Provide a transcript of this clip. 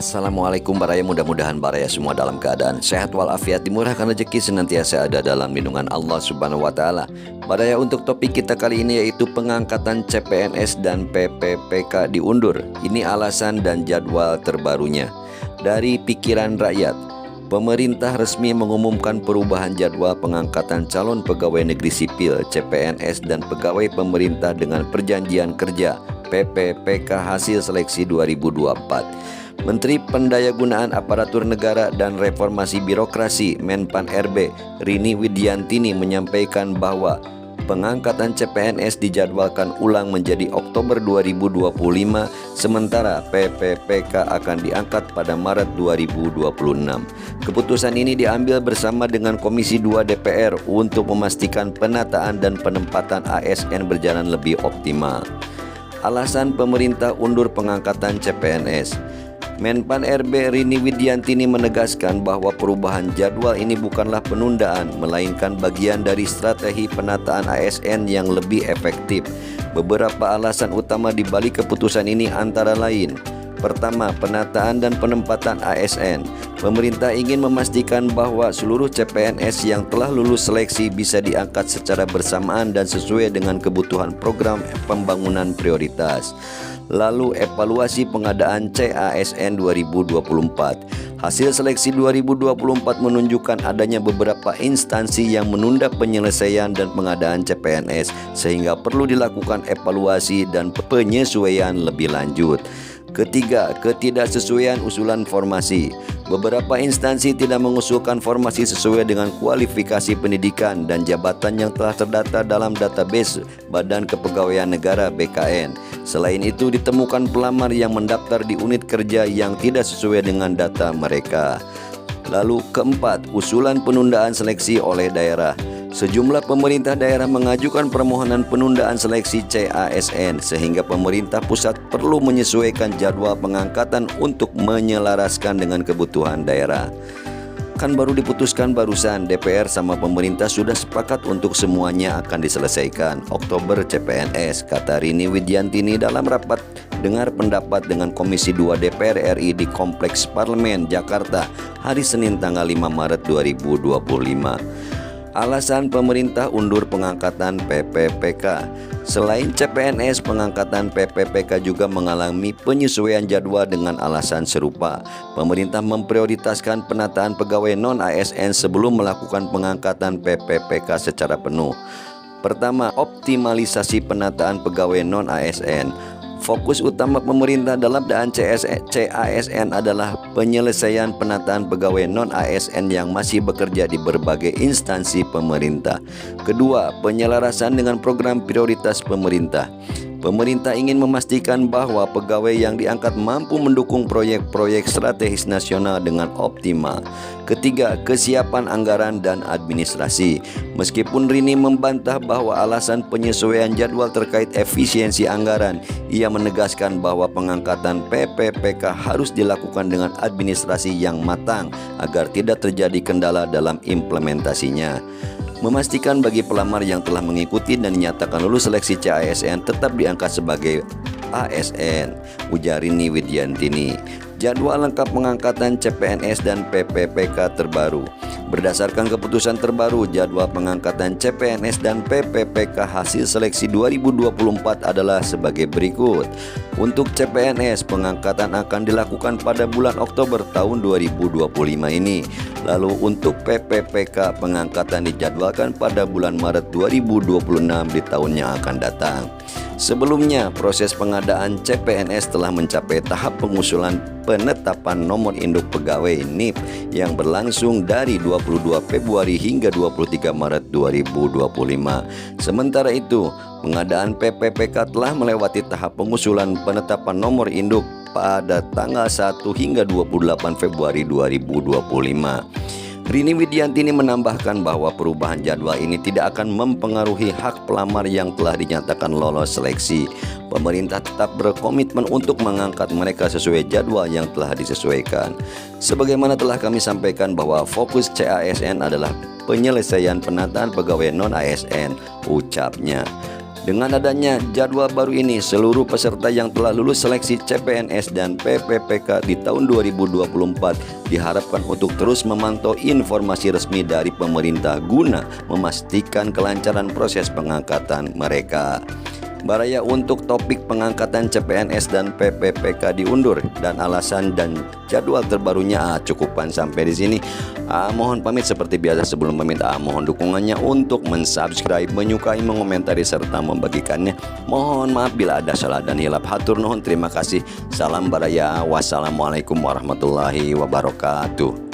Assalamualaikum Baraya, mudah-mudahan Baraya semua dalam keadaan sehat walafiat, dimurahkan rezeki, senantiasa ada dalam lindungan Allah Subhanahu wa taala. Baraya, untuk topik kita kali ini yaitu pengangkatan CPNS dan PPPK diundur. Ini alasan dan jadwal terbarunya. Dari Pikiran Rakyat, pemerintah resmi mengumumkan perubahan jadwal pengangkatan calon pegawai negeri sipil CPNS dan pegawai pemerintah dengan perjanjian kerja PPPK hasil seleksi 2024. Menteri Pendayagunaan Aparatur Negara dan Reformasi Birokrasi Menpan RB Rini Widiantini menyampaikan bahwa pengangkatan CPNS dijadwalkan ulang menjadi Oktober 2025, sementara PPPK akan diangkat pada Maret 2026. Keputusan ini diambil bersama dengan Komisi 2 DPR untuk memastikan penataan dan penempatan ASN berjalan lebih optimal. Alasan pemerintah undur pengangkatan CPNS. Menpan RB Rini Widiantini menegaskan bahwa perubahan jadwal ini bukanlah penundaan, melainkan bagian dari strategi penataan ASN yang lebih efektif. Beberapa alasan utama di balik keputusan ini antara lain: pertama, penataan dan penempatan ASN. Pemerintah ingin memastikan bahwa seluruh CPNS yang telah lulus seleksi bisa diangkat secara bersamaan dan sesuai dengan kebutuhan program pembangunan prioritas. Lalu, evaluasi pengadaan CASN 2024. Hasil seleksi 2024 menunjukkan adanya beberapa instansi yang menunda penyelesaian dan pengadaan CPNS, sehingga perlu dilakukan evaluasi dan penyesuaian lebih lanjut. Ketiga, ketidaksesuaian usulan formasi. Beberapa instansi tidak mengusulkan formasi sesuai dengan kualifikasi pendidikan dan jabatan yang telah terdata dalam database Badan Kepegawaian Negara (BKN). Selain itu, ditemukan pelamar yang mendaftar di unit kerja yang tidak sesuai dengan data mereka. Lalu keempat, usulan penundaan seleksi oleh daerah. Sejumlah pemerintah daerah mengajukan permohonan penundaan seleksi CASN, sehingga pemerintah pusat perlu menyesuaikan jadwal pengangkatan untuk menyelaraskan dengan kebutuhan daerah. Kan baru diputuskan barusan, DPR sama pemerintah sudah sepakat untuk semuanya akan diselesaikan Oktober CPNS, kata Rini Widiantini dalam rapat dengar pendapat dengan Komisi 2 DPR RI di Kompleks Parlemen Jakarta hari Senin tanggal 5 Maret 2025. Alasan pemerintah undur pengangkatan PPPK. Selain CPNS, pengangkatan PPPK juga mengalami penyesuaian jadwal dengan alasan serupa. Pemerintah memprioritaskan penataan pegawai non-ASN sebelum melakukan pengangkatan PPPK secara penuh. Pertama, optimalisasi penataan pegawai non-ASN. Fokus utama pemerintah dalam pengadaan CASN adalah penyelesaian penataan pegawai non-ASN yang masih bekerja di berbagai instansi pemerintah. Kedua, penyelarasan dengan program prioritas pemerintah. Pemerintah ingin memastikan bahwa pegawai yang diangkat mampu mendukung proyek-proyek strategis nasional dengan optimal. Ketiga, kesiapan anggaran dan administrasi. Meskipun Rini membantah bahwa alasan penyesuaian jadwal terkait efisiensi anggaran, ia menegaskan bahwa pengangkatan PPPK harus dilakukan dengan administrasi yang matang agar tidak terjadi kendala dalam implementasinya. Memastikan bagi pelamar yang telah mengikuti dan dinyatakan lulus seleksi CASN tetap diangkat sebagai ASN, ujar Rini Widiantini. Jadwal lengkap pengangkatan CPNS dan PPPK terbaru. Berdasarkan keputusan terbaru, jadwal pengangkatan CPNS dan PPPK hasil seleksi 2024 adalah sebagai berikut. Untuk CPNS, pengangkatan akan dilakukan pada bulan Oktober tahun 2025 ini. Lalu untuk PPPK, pengangkatan dijadwalkan pada bulan Maret 2026 di tahun yang akan datang. Sebelumnya, proses pengadaan CPNS telah mencapai tahap pengusulan penetapan nomor induk pegawai NIP yang berlangsung dari 22 Februari hingga 23 Maret 2025. Sementara itu, pengadaan PPPK telah melewati tahap pengusulan penetapan nomor induk pada tanggal 1 hingga 28 Februari 2025. Rini Widiantini menambahkan bahwa perubahan jadwal ini tidak akan mempengaruhi hak pelamar yang telah dinyatakan lolos seleksi. Pemerintah tetap berkomitmen untuk mengangkat mereka sesuai jadwal yang telah disesuaikan. Sebagaimana telah kami sampaikan bahwa fokus CASN adalah penyelesaian penataan pegawai non-ASN, ucapnya. Dengan adanya jadwal baru ini, seluruh peserta yang telah lulus seleksi CPNS dan PPPK di tahun 2024 diharapkan untuk terus memantau informasi resmi dari pemerintah guna memastikan kelancaran proses pengangkatan mereka. Baraya untuk topik pengangkatan CPNS dan PPPK diundur dan alasan dan jadwal terbarunya cukupan sampai di sini. Mohon pamit seperti biasa, sebelum pamit mohon dukungannya untuk mensubscribe, menyukai, mengomentari serta membagikannya. Mohon maaf bila ada salah dan hilap. Hatur nuhun, terima kasih. Salam Baraya. Wassalamualaikum warahmatullahi wabarakatuh.